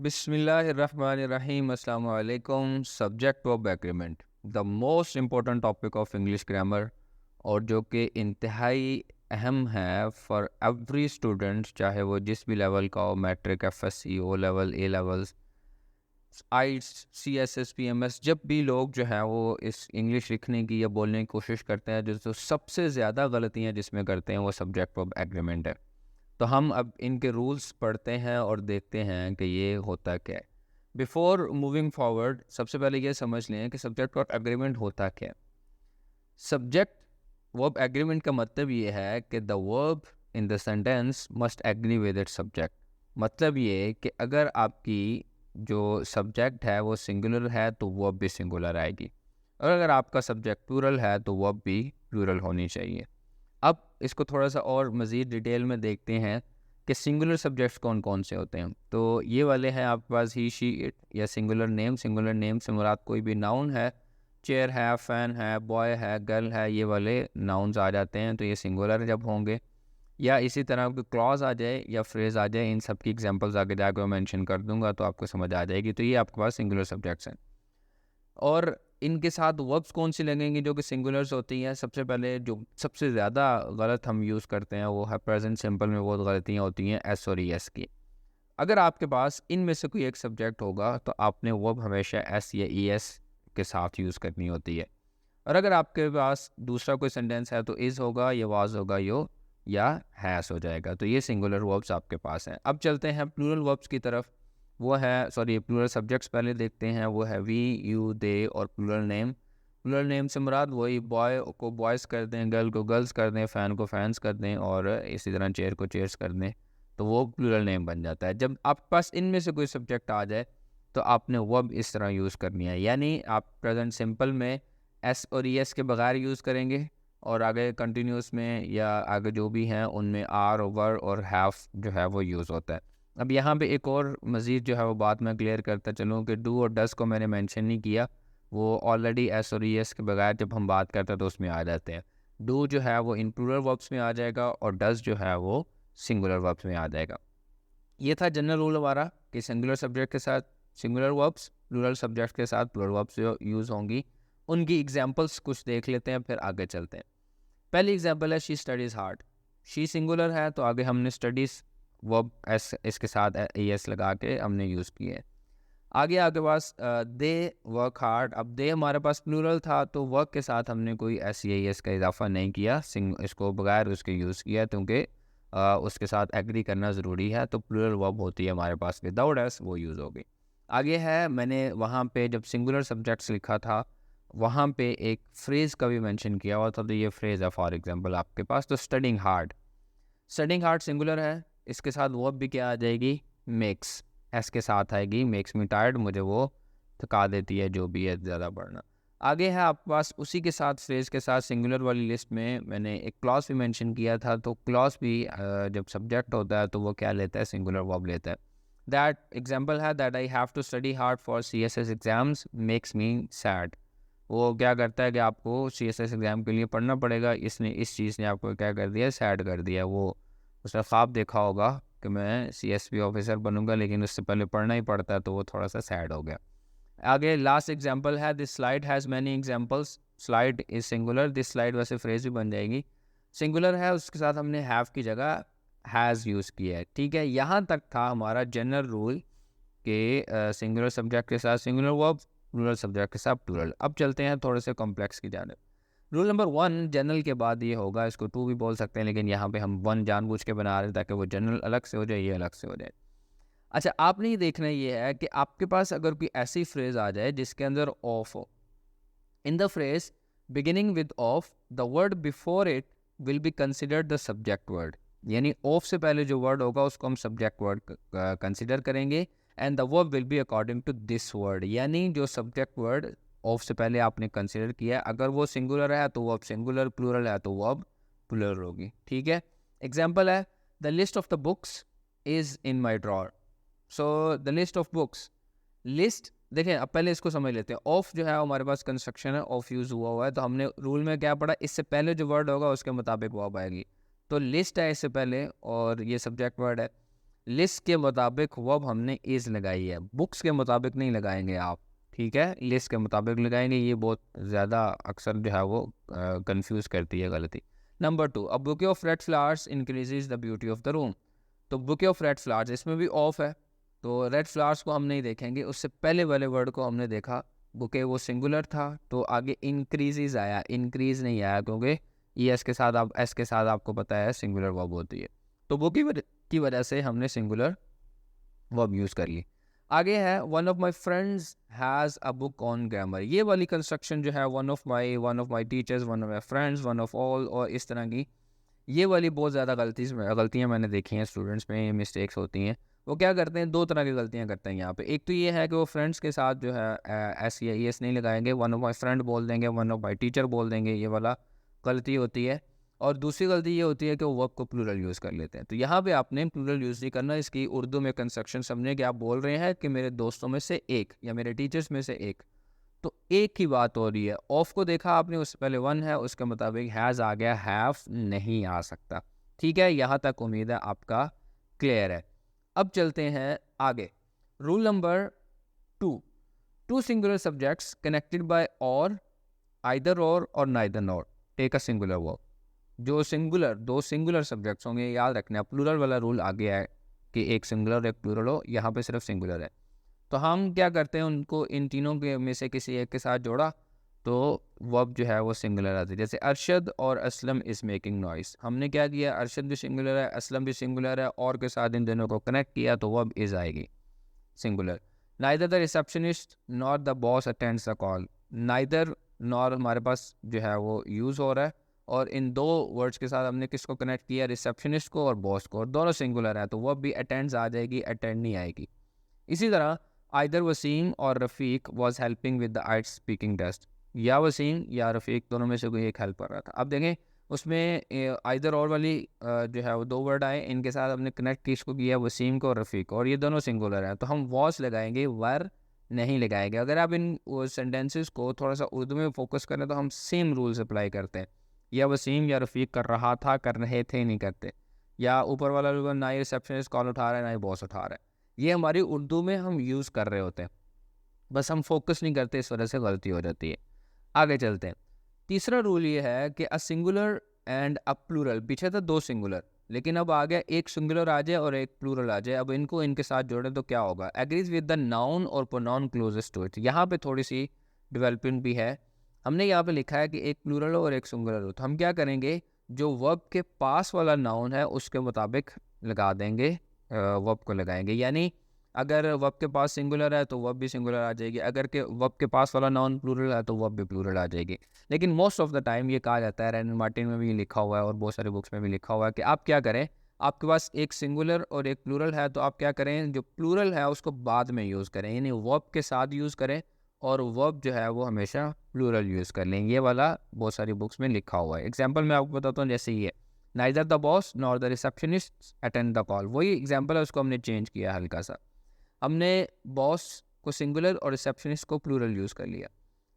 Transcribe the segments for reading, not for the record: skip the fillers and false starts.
बिस्मिल्लाहिर्रहमानिर्रहीम अस्सलाम वालेकुम। Subject verb agreement the most important topic of English grammar और जो कि इंतहाई अहम है फॉर एवरी स्टूडेंट, चाहे वो जिस भी लेवल का हो, matric, FSc, O level, A levels, आइट्स, सीएसएस, पीएमएस। जब भी लोग जो है वो इस इंग्लिश लिखने की या बोलने की कोशिश करते हैं, जो सबसे ज़्यादा गलतियाँ जिसमें करते हैं वो सब्जेक्ट वर्ब एग्रीमेंट है। तो हम अब इनके रूल्स पढ़ते हैं और देखते हैं कि ये होता क्या है। बिफोर मूविंग फॉरवर्ड, सबसे पहले ये समझ लें कि सब्जेक्ट वर्ब एग्रीमेंट होता क्या है। सब्जेक्ट वर्ब एग्रीमेंट का मतलब ये है कि the verb in the sentence must agree with its subject. मतलब ये कि अगर आपकी जो सब्जेक्ट है वो सिंगुलर है तो वर्ब भी सिंगुलर आएगी, और अगर आपका सब्जेक्ट प्लूरल है तो वर्ब भी प्लूरल होनी चाहिए। अब इसको थोड़ा सा और मज़ीद डिटेल में देखते हैं कि सिंगुलर सब्जेक्ट्स कौन कौन से होते हैं। तो ये वाले हैं आपके पास ही, शी, इट या सिंगुलर नेम। सिंगुलर नेम से मुराद कोई भी नाउन है, चेयर है, फ़ैन है, बॉय है, गर्ल है, ये वाले नाउन्स आ जाते हैं तो ये सिंगुलर जब होंगे। या इसी तरह कोई क्लॉज आ जाए या फ्रेज़ आ जाए, इन सब की एग्जांपल्स आगे जाकर मैं मेंशन कर दूंगा तो आपको समझ आ जाएगी। तो ये आपके पास सिंगुलर सब्जेक्ट्स हैं। और इनके साथ वर्ब्स कौन सी लगेंगी जो कि सिंगुलर्स होती हैं। सबसे पहले जो सबसे ज़्यादा गलत हम यूज़ करते हैं वो है प्रेजेंट सिंपल में बहुत गलतियाँ होती हैं एस और ई एस की। अगर आपके पास इनमें से कोई एक सब्जेक्ट होगा तो आपने वर्ब हमेशा एस या ई एस के साथ यूज़ करनी होती है। और अगर आपके पास दूसरा कोई सेंटेंस है तो इज़ होगा, या वाज होगा, यो या हैस हो जाएगा। तो ये सिंगुलर वर्ब्स आपके पास हैं। अब चलते हैं प्लूरल वर्ब्स की तरफ। वो है, सॉरी, प्लूरल सब्जेक्ट्स पहले देखते हैं। वो है वी, यू, दे और प्लूरल नेम। प्लूरल नेम से मुराद वही बॉय को बॉयज़ कर दें, गर्ल को गर्ल्स कर दें, फ़ैन को फैंस कर दें और इसी तरह चेयर को चेयर्स कर दें, तो वो प्लूरल नेम बन जाता है। जब आपके पास इनमें से कोई सब्जेक्ट आ जाए तो आपने वर्ब इस तरह यूज़ करनी है, यानी आप प्रेजेंट सिंपल में एस और ई एस के बगैर यूज़ करेंगे, और आगे कंटिन्यूस में या आगे जो भी हैं उनमें आर और वर और हैव जो है वो यूज़ होता है। अब यहाँ पे एक और मज़ीद जो है वो बात मैं क्लियर करता चलूँ कि डू और डस को मैंने मेंशन नहीं किया। वो ऑलरेडी एस और ई एस के बगैर जब हम बात करते हैं तो उसमें आ जाते हैं। डू जो है वो इन प्लूरल वर्ब्स में आ जाएगा और डस जो है वो सिंगुलर वर्ब्स में आ जाएगा। ये था जनरल रूल हमारा कि सिंगुलर सब्जेक्ट के साथ सिंगुलर वर्ब्स, प्लूरल सब्जेक्ट के साथ प्लूरल वर्ब्स जो यूज़ होंगी। उनकी एग्जांपल्स कुछ देख लेते हैं, फिर आगे चलते हैं। पहली एग्जांपल है she studies hard. She singular है तो आगे हमने स्टडीज़ वर्ब एस इसके साथ ए एस लगा के हमने यूज़ किए हैं। आगे आपके पास दे वर्क हार्ड। अब दे हमारे पास प्लूरल था तो वर्क के साथ हमने कोई एस या एस का इजाफा नहीं किया, इसको बगैर उसके यूज़ किया, क्योंकि उसके साथ एग्री करना ज़रूरी है। तो प्लूरल वर्ब होती है हमारे पास विदाउट एस, वो यूज़ होगी। आगे है, मैंने वहाँ पे जब सिंगुलर सब्जेक्ट्स लिखा था वहाँ पे एक फ्रेज़ का भी मेंशन किया हुआ था। तो ये फ्रेज़ है फॉर एग्जांपल आपके पास, तो studying hard. Studying hard singular है, इसके साथ वर्ब भी क्या आ जाएगी, मेक्स, एस के साथ आएगी। मेक्स मी टायर्ड, मुझे वो थका देती है जो भी है ज़्यादा पढ़ना। आगे है आपके पास उसी के साथ फ्रेज़ के साथ सिंगुलर वाली लिस्ट में मैंने एक क्लॉज भी मेंशन किया था। तो क्लॉज भी जब सब्जेक्ट होता है तो वो क्या लेता है, सिंगुलर वर्ब लेता है। दैट एग्जांपल है, that I have to study hard for CSS exams makes me sad. वो क्या करता है कि आपको सीएसएस एग्ज़ाम के लिए पढ़ना पड़ेगा, इसने इस चीज़ ने आपको क्या कर दिया, सैड कर दिया। वो उसने ख्वाब देखा होगा कि मैं सीएसपी ऑफिसर बनूंगा, लेकिन उससे पहले पढ़ना ही पड़ता है तो वो थोड़ा सा सैड हो गया। आगे लास्ट एग्जांपल है, this slide has many examples. Slide is singular, this slide वैसे फ्रेज भी बन जाएगी, सिंगुलर है, उसके साथ हमने हैव की जगह हैज़ यूज़ किया है। ठीक है, यहाँ तक था हमारा जनरल रूल कि सिंगुलर सब्जेक्ट के साथ सिंगुलर वर्ब, प्लूरल सब्जेक्ट के साथ प्लूरल। अब चलते हैं थोड़े से कॉम्प्लेक्स की जानिब। रूल नंबर 1 जनरल के बाद ये होगा, इसको 2 भी बोल सकते हैं, लेकिन यहाँ पे हम 1 जानबूझ के बना रहे हैं ताकि वो जनरल अलग से हो जाए, ये अलग से हो जाए। अच्छा, आपने ये देखना ये है कि आपके पास अगर कोई ऐसी फ्रेज आ जाए जिसके अंदर ऑफ हो, in the phrase beginning with of, the word before it will be considered the subject word. यानी ऑफ से पहले जो वर्ड होगा उसको हम सब्जेक्ट वर्ड कंसिडर करेंगे, and the verb will be according to this word. यानी जो सब्जेक्ट वर्ड ऑफ से पहले आपने कंसिडर किया है, अगर वो सिंगुलर है तो वर्ब सिंगुलर, प्लूरल है तो वर्ब प्लूरल होगी। ठीक है, एग्जाम्पल है, the list of the books is in my drawer. So the list of books, list देखें, अब पहले इसको समझ लेते हैं। ऑफ जो है हमारे पास कंस्ट्रक्शन है, ऑफ यूज़ हुआ है, तो हमने रूल में क्या पढ़ा, इससे पहले जो वर्ड होगा उसके मुताबिक वर्ब आएगी। तो लिस्ट है इससे पहले और ये सब्जेक्ट वर्ड है। लिस्ट के मुताबिक वर्ब हमने इज़ लगाई है, बुक्स के मुताबिक नहीं लगाएंगे आप, ठीक है, लिस्ट के मुताबिक लगाएंगे। ये बहुत ज़्यादा अक्सर जो है वो कंफ्यूज करती है गलती। Number 2, a bouquet of red flowers increases the beauty of the room. तो बुके ऑफ रेड फ्लावर्स, इसमें भी ऑफ है, तो रेड फ्लावर्स को हम नहीं देखेंगे, उससे पहले वाले वर्ड को हमने देखा, बुके वो सिंगुलर था, तो आगे इंक्रीजेज आया, इंक्रीज नहीं आया, क्योंकि ई एस के साथ, आप एस के साथ आपको पता है सिंगुलर वर्ब होती है, तो बुके की वजह से हमने सिंगुलर वर्ब यूज़ कर ली। आगे है one of my friends has a book on grammar. ये वाली कंस्ट्रक्शन जो है one of my teachers, one of my friends, one of all, और इस तरह की ये वाली बहुत ज़्यादा गलतियाँ मैंने देखी हैं स्टूडेंट्स में, मिस्टेक्स होती हैं। वो क्या करते हैं, दो तरह की गलतियाँ करते हैं यहाँ पे। एक तो ये है कि वो फ्रेंड्स के साथ जो है एस या ई एस नहीं लगाएंगे, वन ऑफ माई फ्रेंड बोल देंगे, वन ऑफ माई टीचर बोल देंगे, ये वाला गलती होती है। और दूसरी गलती ये होती है कि वो वर्ब को प्लूरल यूज़ कर लेते हैं। तो यहाँ पे आपने प्लूरल यूज़ नहीं करना, इसकी उर्दू में कंस्ट्रक्शन समझें कि आप बोल रहे हैं कि मेरे दोस्तों में से एक या मेरे टीचर्स में से एक, तो एक की बात हो रही है। ऑफ को देखा आपने, उससे पहले वन है, उसके मुताबिक हैज़ आ गया, हैव नहीं आ सकता। ठीक है, यहाँ तक उम्मीद है आपका क्लियर है। अब चलते हैं आगे। Rule number 2, two singular subjects connected by or, either or neither nor take a singular verb. जो सिंगुलर, दो सिंगुलर सब्जेक्ट्स होंगे, याद रखना प्लूरल वाला रूल आ गया है कि एक सिंगुलर एक प्लूरल हो, यहाँ पे सिर्फ सिंगुलर है। तो हम क्या करते हैं, उनको इन तीनों के में से किसी एक के साथ जोड़ा तो वर्ब जो है वो सिंगुलर आती है। जैसे अरशद और असलम इज़ मेकिंग नॉइस, हमने क्या किया, अरशद भी सिंगुलर है, असलम भी सिंगुलर है, और के साथ इन दोनों को कनेक्ट किया तो वर्ब इज़ आएगी singular. Neither the receptionist nor the boss attends the call, neither nor हमारे पास जो है वो यूज़ हो रहा है, और इन दो वर्ड्स के साथ हमने किसको कनेक्ट किया, रिसेप्शनिस्ट को और बॉस को, और दोनों सिंगुलर है, तो वर्ब भी अटेंड्स आ जाएगी, अटेंड नहीं आएगी। इसी तरह आइदर वसीम और Rafiq was helping with the eight speaking test, या वसीम या रफ़ीक दोनों में से कोई एक हेल्प कर रहा था। अब देखें उसमें आइदर और वाली जो है वो दो वर्ड आए, इनके साथ हमने कनेक्ट किसको किया, वसीम को और रफ़ीक को, और ये दोनों सिंगुलर हैं, तो हम वॉस लगाएंगे, वर नहीं लगाएंगे। अगर आप इन सेंटेंसेस को थोड़ा सा उर्दू में फोकस करें तो हम सेम रूल्स अप्लाई करते हैं, या वसीम या रफ़ीक कर रहा था, कर रहे थे नहीं करते, या ऊपर वाला रूल ना ही रिसेप्शनिस्ट कॉल उठा रहा है ना ही बॉस उठा रहा है, ये हमारी उर्दू में हम यूज़ कर रहे होते हैं, बस हम फोकस नहीं करते, इस वजह से गलती हो जाती है। आगे चलते हैं। तीसरा रूल ये है कि a singular and a plural, पीछे था दो सिंगुलर, लेकिन अब आ गया एक सिंगुलर आ जाए और एक प्लूरल आ जाए, अब इनको इनके साथ जोड़ें तो क्या होगा, एग्रीज विद द नाउन और प्रोनाउन क्लोजेस्ट टू इट। यहाँ पे थोड़ी सी डेवलपमेंट भी है। हमने यहाँ पे लिखा है कि एक प्लूरल हो और एक सिंगुलर हो, तो हम क्या करेंगे, जो वर्ब के पास वाला नाउन है उसके मुताबिक लगा देंगे, वर्ब को लगाएंगे। यानी अगर वर्ब के पास सिंगुलर है तो वर्ब भी सिंगुलर आ जाएगी, अगर के वर्ब के पास वाला नाउन प्लूरल है तो वर्ब भी प्लूरल आ जाएगी। लेकिन मोस्ट ऑफ द टाइम ये कहा जाता है, रैंडल मार्टिन में भी लिखा हुआ है और बहुत सारे बुक्स में भी लिखा हुआ है कि आप क्या करें, आपके पास एक सिंगुलर और एक प्लूरल है, तो आप क्या करें, जो प्लूरल है उसको बाद में यूज़ करें, यानी वर्ब के साथ यूज़ करें, और वर्ब जो है वो हमेशा प्लूरल यूज़ कर लें। ये वाला बहुत सारी बुक्स में लिखा हुआ है। एग्जाम्पल मैं आपको बताता हूँ, जैसे ये neither the boss nor the receptionist attend the call, वही एग्जाम्पल है, उसको हमने चेंज किया हल्का सा, हमने बॉस को सिंगुलर और रिसेप्शनिस्ट को प्लूरल यूज़ कर लिया।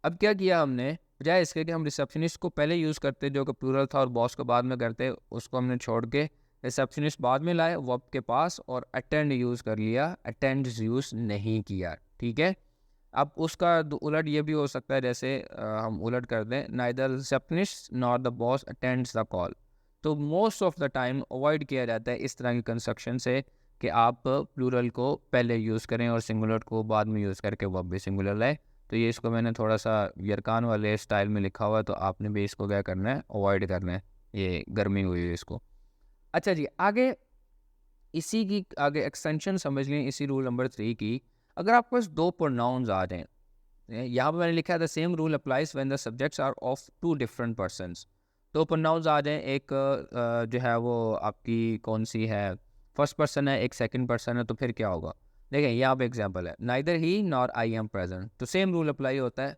अब क्या किया हमने, बजाय इसके कि हम रिसेप्शनिस्ट को पहले यूज़ करते जो कि प्लूरल था और बॉस को बाद में करते, उसको हमने छोड़ के रिसेप्शनिस्ट बाद में लाए वर्ब के पास, और अटेंड यूज़ कर लिया, अटेंड्स यूज़ नहीं किया। ठीक है, अब उसका उलट ये भी हो सकता है, जैसे हम उलट कर दें, neither receptionist nor the boss attends the call. तो most of the time avoid किया जाता है इस तरह की कंस्ट्रक्शन से कि आप प्लूरल को पहले यूज़ करें और सिंगुलर को बाद में यूज़ करके वर्ब भी सिंगुलर लाए। तो ये इसको मैंने थोड़ा सा यरकान वाले स्टाइल में लिखा हुआ है, तो आपने भी इसको क्या करना है, अवॉइड करना है, ये गर्मी हुई है इसको। अच्छा जी, आगे इसी की आगे एक्सटेंशन समझ लें इसी रूल नंबर 3 की। अगर आपके पास दो प्रोनाउंस आ जाएँ, यहाँ पे मैंने लिखा है the same rule applies when the subjects are of two different persons. दो प्रोनाउंस आ जाएँ, एक जो है वो आपकी कौन सी है, फर्स्ट पर्सन है, एक सेकंड पर्सन है, तो फिर क्या होगा, देखें यहाँ पे एग्जांपल है, neither he nor I am present, तो सेम रूल अप्लाई होता है।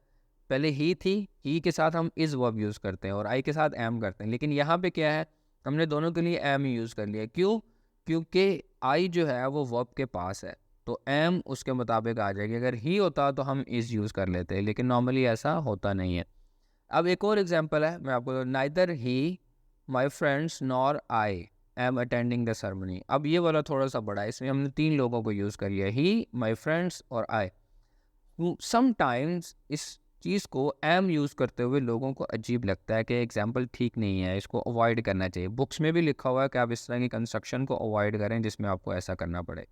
पहले ही थी, ही के साथ हम इज़ वर्ब यूज़ करते हैं और आई के साथ एम करते हैं, लेकिन यहाँ पे क्या है, हमने दोनों के लिए एम ही यूज़ कर लिया। क्यों, क्योंकि आई जो है वो वर्ब के पास है, तो एम उसके मुताबिक आ जाएगी। अगर ही होता तो हम इज़ यूज़ कर लेते, लेकिन नॉर्मली ऐसा होता नहीं है। अब एक और एग्जांपल है, मैं आपको, neither he my friends nor I, am attending the ceremony. अब ये वाला थोड़ा सा बड़ा है, इसमें हमने 3 लोगों को यूज़ कर लिया, ही, माई फ्रेंड्स और आई। समटाइम्स इस चीज़ को एम यूज़ करते हुए लोगों को अजीब लगता है कि एग्जाम्पल ठीक नहीं है, इसको अवॉइड करना चाहिए। बुक्स में भी लिखा हुआ है कि आप इस तरह की कंस्ट्रक्शन को अवॉइड करें जिसमें आपको ऐसा करना पड़े।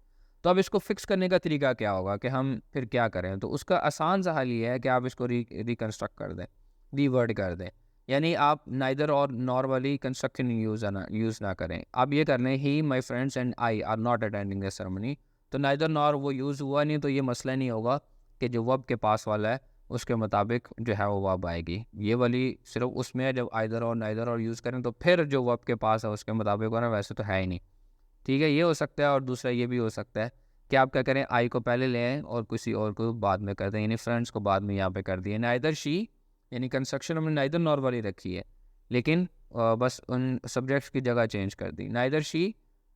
तो अब इसको फिक्स करने का तरीका क्या होगा कि हम फिर क्या करें? तो उसका आसान सा हल ये है कि आप इसको रिकन्स्ट्रक्ट कर दें, रीवर्ड कर दें। यानी आप नाइदर और नॉर वाली कंस्ट्रक्शन यूज़ ना करें। आप ये कर लें, he, my friends and I are not attending the ceremony. तो नाइदर नॉर वो यूज़ हुआ नहीं, तो ये मसला नहीं होगा कि जो वर्ब के पास वाला है उसके मुताबिक जो है वो वर्ब आएगी। ये वाली सिर्फ उसमें है जब आइदर और नाइदर और यूज़ करें, तो फिर जो वर्ब के पास है उसके मुताबिक होना, वैसे तो है ही नहीं। ठीक है, ये हो सकता है। और दूसरा ये भी हो सकता है कि आप क्या करें, आई को पहले ले आएँ और किसी और को बाद में कर दें, यानी फ्रेंड्स को बाद में यहाँ पे कर दिए। नाइदर शी, यानी कंस्ट्रक्शन हमने नाइदर नॉर वाली रखी है, लेकिन बस उन सब्जेक्ट्स की जगह चेंज कर दी। Neither she,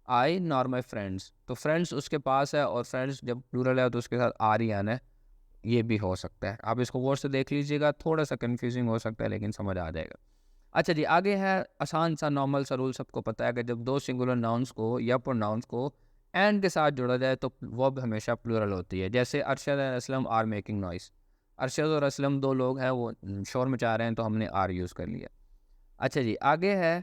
I, nor my friends. तो फ्रेंड्स उसके पास है और फ्रेंड्स जब प्लूरल है तो उसके साथ आर ही आना है। ये भी हो सकता है, आप इसको गौर से देख लीजिएगा, थोड़ा सा कंफ्यूजिंग हो सकता है लेकिन समझ आ जाएगा। अच्छा जी, आगे है आसान सा नॉर्मल सा रूल, सबको पता है कि जब दो सिंगुलर नाउन्स को या प्रोनाउंस को एंड के साथ जोड़ा जाए तो वर्ब हमेशा प्लूरल होती है। जैसे Arshad and Aslam are making noise. Arshad और असलम 2 लोग हैं, वो शोर मचा रहे हैं, तो हमने आर यूज़ कर लिया। अच्छा जी, आगे है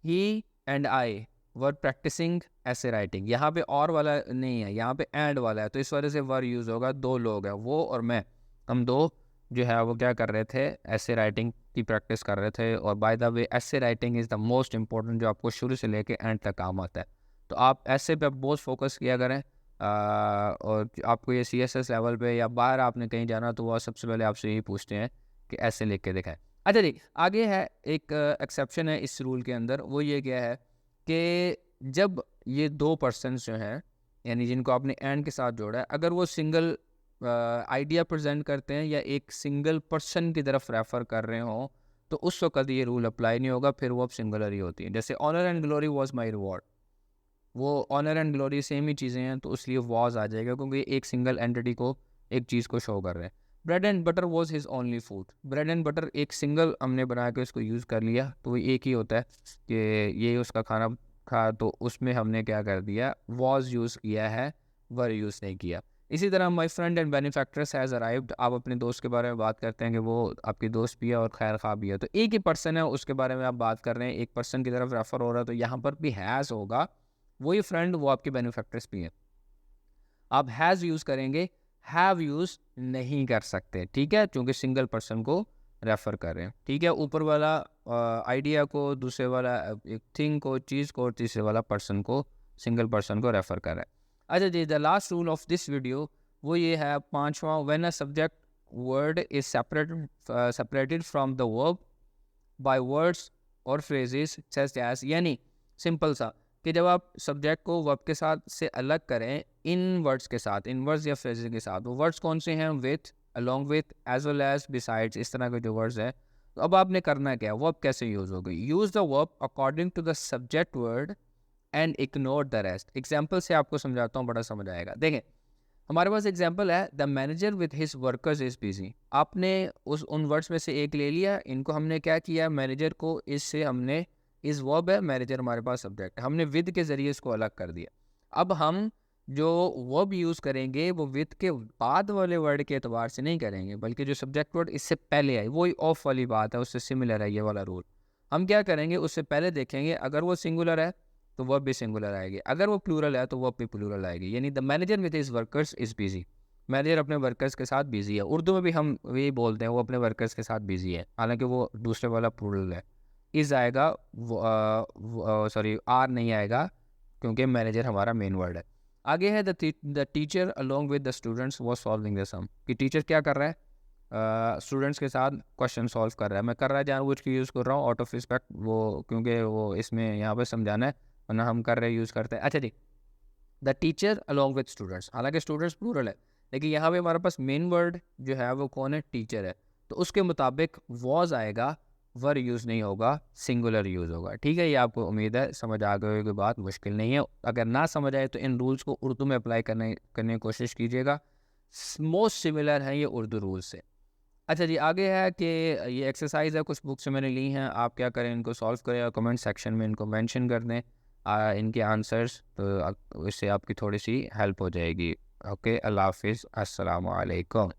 ही एंड आई वर प्रैक्टिसिंग ऐसे राइटिंग। यहाँ पे और वाला नहीं है, यहाँ पे एंड वाला है, तो इस वजह से वर यूज़ होगा। 2 लोग हैं, वो और मैं, हम 2 जो है वो क्या कर रहे थे, ऐसे राइटिंग की प्रैक्टिस कर रहे थे। और बाय द वे ऐसे writing is the most important, जो आपको शुरू से लेके एंड तक काम आता है। तो आप ऐसे पे बहुत फोकस किया करें। और आपको ये CSS लेवल पे या बाहर आपने कहीं जाना तो वो सबसे पहले आपसे यही पूछते हैं कि ऐसे लिख के दिखाएं। अच्छा जी, आगे है एक एक्सेप्शन है इस रूल के अंदर, वो ये क्या है कि जब ये 2 पर्सन्स जो हैं, यानी जिनको आपने एंड के साथ जोड़ा है, अगर वो सिंगल आइडिया प्रेजेंट करते हैं या एक सिंगल पर्सन की तरफ रेफर कर रहे हों, तो उस वक्त ये रूल अप्लाई नहीं होगा, फिर वो अब सिंगुलर ही होती है। जैसे honour and glory was my reward, वो ऑनर एंड ग्लोरी सेम ही चीज़ें हैं, तो इसलिए वॉज आ जाएगा क्योंकि एक सिंगल एंटिटी को, एक चीज़ को शो कर रहे हैं। Bread and butter was his only food. Bread and butter एक सिंगल हमने बना के इसको यूज़ कर लिया, तो वो एक ही होता है कि ये उसका खाना खा, तो उसमें हमने क्या कर दिया, वॉज यूज़ किया है, वर यूज़ नहीं किया। इसी तरह my friend and benefactors has arrived. आप अपने दोस्त के बारे में बात करते हैं कि वो आपकी दोस्त भी है और खैर खा भी है, तो एक ही पर्सन है उसके बारे में आप बात कर रहे हैं, एक पर्सन की तरफ रेफर हो रहा है, तो यहाँ पर भी हैज़ होगा। वही फ्रेंड वो आपके बेनिफैक्टर्स भी हैं। आप हैज़ यूज़ करेंगे, हैव यूज़ नहीं कर सकते, ठीक है, क्योंकि सिंगल पर्सन को रेफ़र कर रहे हैं। ठीक है, ऊपर वाला आइडिया को, दूसरे वाला एक थिंग को, चीज़ को, और तीसरे वाला पर्सन को, सिंगल पर्सन को रेफ़र कर रहा है। अच्छा जी, the last rule of this video वो ये है, 5वां, when a subject word is separated from the verb by words और फ्रेजेस सच एज, यानी सिंपल सा कि जब आप सब्जेक्ट को वर्ब के साथ से अलग करें इन वर्ड्स के साथ, इन वर्ड्स या फ्रेजेस के साथ। वो वर्ड्स कौन से हैं? With, along with, as well as, besides, इस तरह के जो वर्ड्स हैं। तो अब आपने करना क्या, वर्ब कैसे यूज़ होगी? Use the verb according to the subject word and ignore the rest. Example से आपको समझाता हूँ, बड़ा समझ आएगा। देखें, हमारे पास एग्जाम्पल है, the manager with his workers is busy. आपने उन वर्ड्स में से एक ले लिया, इनको हमने क्या किया, मैनेजर को इससे हमने, इस वर्ब है, मैनेजर हमारे पास सब्जेक्ट, हमने विद के ज़रिए इसको अलग कर दिया। अब हम जो वर्ब यूज़ करेंगे वो विद के बाद वाले वर्ड के एतबार से नहीं करेंगे, बल्कि जो सब्जेक्ट वर्ड इससे पहले आए, वही ऑफ वाली बात है, उससे सिमिलर है ये वाला रूल। हम क्या करेंगे, उससे पहले देखेंगे, अगर वो सिंगुलर है तो वर्ब भी सिंगुलर आएगी, अगर वो प्लूरल है तो वर्ब भी प्लूरल आएगी। यानी the manager with his workers is busy, manager अपने वर्कर्स के साथ बिजी है। उर्दू में भी हम यही बोलते हैं, वो अपने वर्कर्स के साथ बिजी है, हालांकि वो दूसरे वाला प्लूरल है। इज़ आएगा, सॉरी आर नहीं आएगा, क्योंकि मैनेजर हमारा मेन वर्ड है। आगे है the teacher along with the students was solving the sum, कि टीचर क्या कर रहा है, स्टूडेंट्स के साथ क्वेश्चन सॉल्व कर रहा है। मैं कर रहा है जानबूझ के यूज़ कर रहा हूँ आउट ऑफ रिस्पेक्ट, वो क्योंकि वो इसमें यहाँ पे समझाना है, वरना हम कर रहे यूज़ करते हैं। अच्छा जी, the teacher along with students, हालांकि स्टूडेंट्स प्लूरल है, लेकिन यहाँ पे हमारे पास मेन वर्ड जो है वो कौन है, टीचर है, तो उसके मुताबिक वॉज आएगा, वर यूज़ नहीं होगा, सिंगुलर यूज़ होगा। ठीक है, ये आपको उम्मीद है समझ आ गई होगी, बात मुश्किल नहीं है। अगर ना समझ आए तो इन रूल्स को उर्दू में अप्लाई करने की कोशिश कीजिएगा, मोस्ट सिमिलर है ये उर्दू रूल से। अच्छा जी, आगे है कि ये एक्सरसाइज है, कुछ बुक से मैंने ली हैं, आप क्या करें, इनको सॉल्व करें और कमेंट सेक्शन में इनको मेंशन कर दें। इनके आंसर्स, तो इससे आपकी थोड़ी सी हेल्प हो जाएगी। ओके, अल्लाह हाफिज़, अस्सलाम वालेकुम।